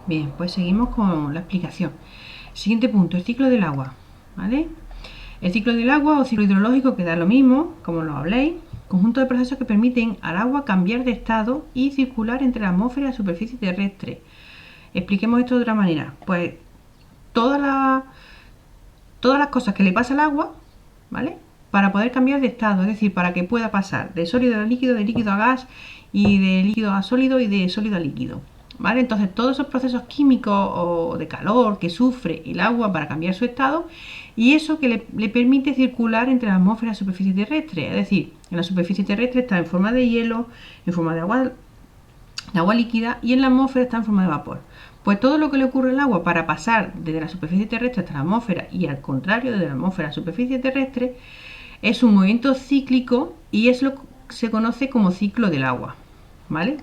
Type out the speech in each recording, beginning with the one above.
Bien, pues seguimos con la explicación. Siguiente punto, el ciclo del agua, ¿vale? El ciclo del agua o ciclo hidrológico, que da lo mismo, como lo habléis, conjunto de procesos que permiten al agua cambiar de estado y circular entre la atmósfera y la superficie terrestre. Expliquemos esto de otra manera. Pues todas las cosas que le pasa al agua, ¿vale? Para poder cambiar de estado, es decir, para que pueda pasar de sólido a líquido, de líquido a gas y de líquido a sólido y de sólido a líquido. ¿Vale? Entonces todos esos procesos químicos o de calor que sufre el agua para cambiar su estado y eso que le permite circular entre la atmósfera y la superficie terrestre. Es decir, en la superficie terrestre está en forma de hielo, en forma de agua líquida y en la atmósfera está en forma de vapor. Pues todo lo que le ocurre al agua para pasar desde la superficie terrestre hasta la atmósfera y al contrario desde la atmósfera a la superficie terrestre es un movimiento cíclico y es lo que se conoce como ciclo del agua, ¿vale?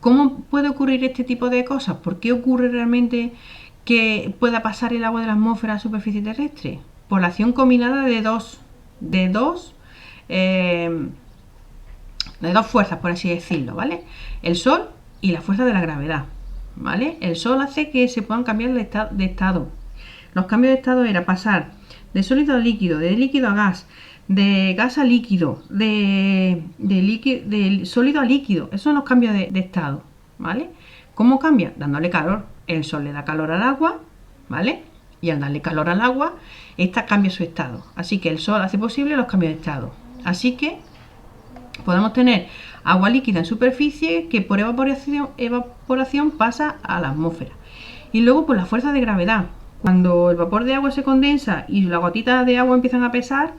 ¿Cómo puede ocurrir este tipo de cosas? ¿Por qué ocurre realmente que pueda pasar el agua de la atmósfera a la superficie terrestre? Por la acción combinada de dos fuerzas, por así decirlo, ¿vale? El Sol y la fuerza de la gravedad, ¿vale? El Sol hace que se puedan cambiar de estado. Los cambios de estado era pasar de sólido a líquido, de líquido a gas, de gas a líquido, de sólido a líquido. Esos son los cambios de estado, ¿vale? ¿Cómo cambia? Dándole calor. El Sol le da calor al agua, ¿vale? Y al darle calor al agua, esta cambia su estado. Así que el Sol hace posible los cambios de estado. Así que podemos tener agua líquida en superficie que por evaporación pasa a la atmósfera. Y luego por la fuerza de gravedad. Cuando el vapor de agua se condensa y las gotitas de agua empiezan a pesar,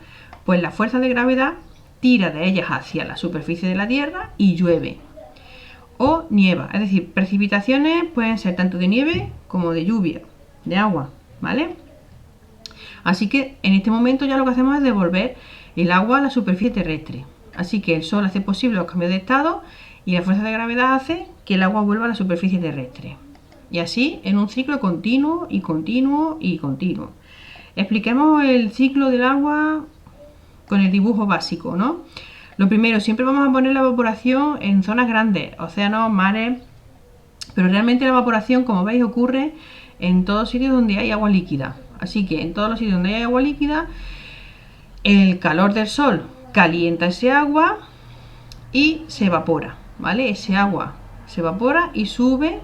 pues la fuerza de gravedad tira de ellas hacia la superficie de la Tierra y llueve. O nieva, es decir, precipitaciones pueden ser tanto de nieve como de lluvia, de agua, ¿vale? Así que en este momento ya lo que hacemos es devolver el agua a la superficie terrestre. Así que el Sol hace posible los cambios de estado y la fuerza de gravedad hace que el agua vuelva a la superficie terrestre. Y así en un ciclo continuo y continuo y continuo. Expliquemos el ciclo del agua con el dibujo básico, ¿no? Lo primero, siempre vamos a poner la evaporación en zonas grandes, océanos, mares, pero realmente la evaporación, como veis, ocurre en todos sitios donde hay agua líquida. Así que en todos los sitios donde hay agua líquida, el calor del Sol calienta ese agua y se evapora, ¿vale? Ese agua se evapora y sube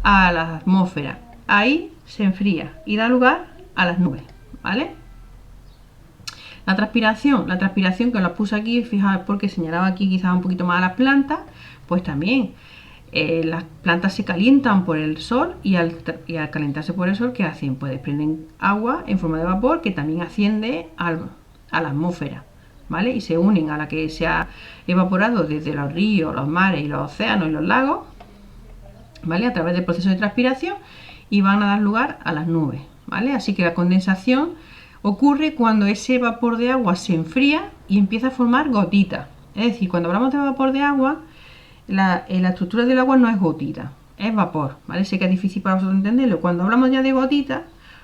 a la atmósfera. Ahí se enfría y da lugar a las nubes, ¿vale? La transpiración que os puse aquí, fijaos porque señalaba aquí quizás un poquito más a las plantas, pues también las plantas se calientan por el sol y al calentarse por el sol, ¿qué hacen? Pues desprenden agua en forma de vapor que también asciende a la atmósfera, ¿vale? Y se unen a la que se ha evaporado desde los ríos, los mares y los océanos y los lagos, ¿vale? A través del proceso de transpiración y van a dar lugar a las nubes, ¿vale? Así que la condensación ocurre cuando ese vapor de agua se enfría y empieza a formar gotitas. Es decir, cuando hablamos de vapor de agua, la estructura del agua no es gotita, es vapor, ¿vale? Sé que es difícil para vosotros entenderlo. Cuando hablamos ya de gotitas,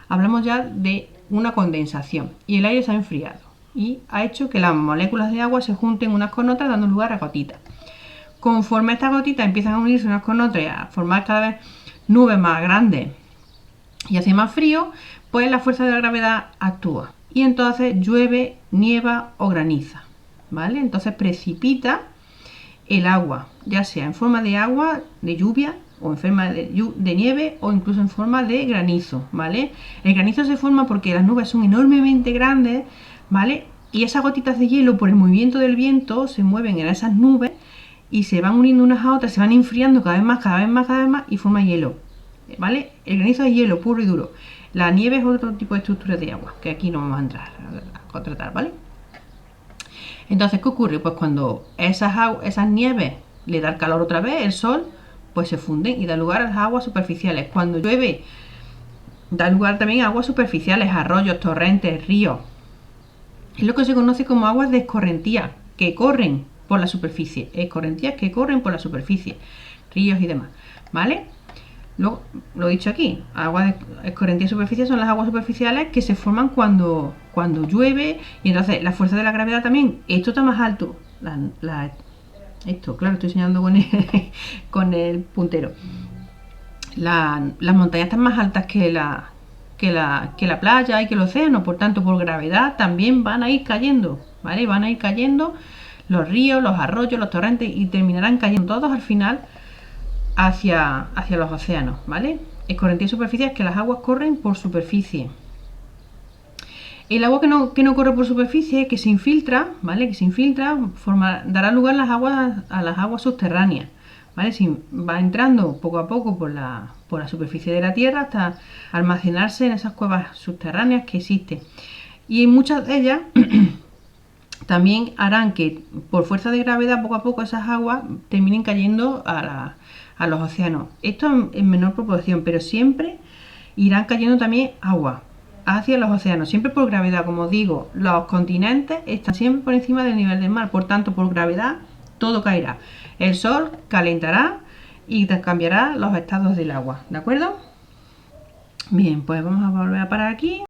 hablamos ya de una condensación y el aire se ha enfriado y ha hecho que las moléculas de agua se junten unas con otras dando lugar a gotitas. Conforme estas gotitas empiezan a unirse unas con otras y a formar cada vez nubes más grandes y hace más frío, pues la fuerza de la gravedad actúa y entonces llueve, nieva o graniza, ¿vale? Entonces precipita el agua, ya sea en forma de agua, de lluvia, o en forma de nieve, o incluso en forma de granizo, ¿vale? El granizo se forma porque las nubes son enormemente grandes, ¿vale? Y esas gotitas de hielo, por el movimiento del viento, se mueven en esas nubes y se van uniendo unas a otras, se van enfriando cada vez más, cada vez más, cada vez más y forma hielo, ¿vale? El granizo es hielo puro y duro. La nieve es otro tipo de estructura de agua, que aquí no vamos a entrar a tratar, ¿vale? Entonces, ¿qué ocurre? Pues cuando esas nieves le da el calor otra vez, el sol, pues se funden y da lugar a las aguas superficiales. Cuando llueve, da lugar también a aguas superficiales, arroyos, torrentes, ríos. Es lo que se conoce como aguas de escorrentía, que corren por la superficie. Escorrentías que corren por la superficie, ríos y demás, ¿vale? Lo he dicho aquí, aguas de escorrentía superficie son las aguas superficiales que se forman cuando llueve y entonces la fuerza de la gravedad también, esto está más alto, esto, claro, estoy señalando con el puntero. las montañas están más altas que la playa y que el océano, por tanto por gravedad también van a ir cayendo, ¿vale? Van a ir cayendo los ríos, los arroyos, los torrentes y terminarán cayendo todos al final hacia los océanos, ¿vale? Escorrentía de superficie es que las aguas corren por superficie. El agua que no corre por superficie, que se infiltra, ¿vale? Que se infiltra, dará lugar a las aguas subterráneas, ¿vale? Va entrando poco a poco por la superficie de la Tierra hasta almacenarse en esas cuevas subterráneas que existen. Y muchas de ellas también harán que por fuerza de gravedad poco a poco esas aguas terminen cayendo a los océanos. Esto en menor proporción, pero siempre irán cayendo también agua hacia los océanos, siempre por gravedad. Como digo, los continentes están siempre por encima del nivel del mar, por tanto por gravedad todo caerá. El sol calentará y cambiará los estados del agua, ¿de acuerdo? Bien, pues vamos a volver a parar aquí.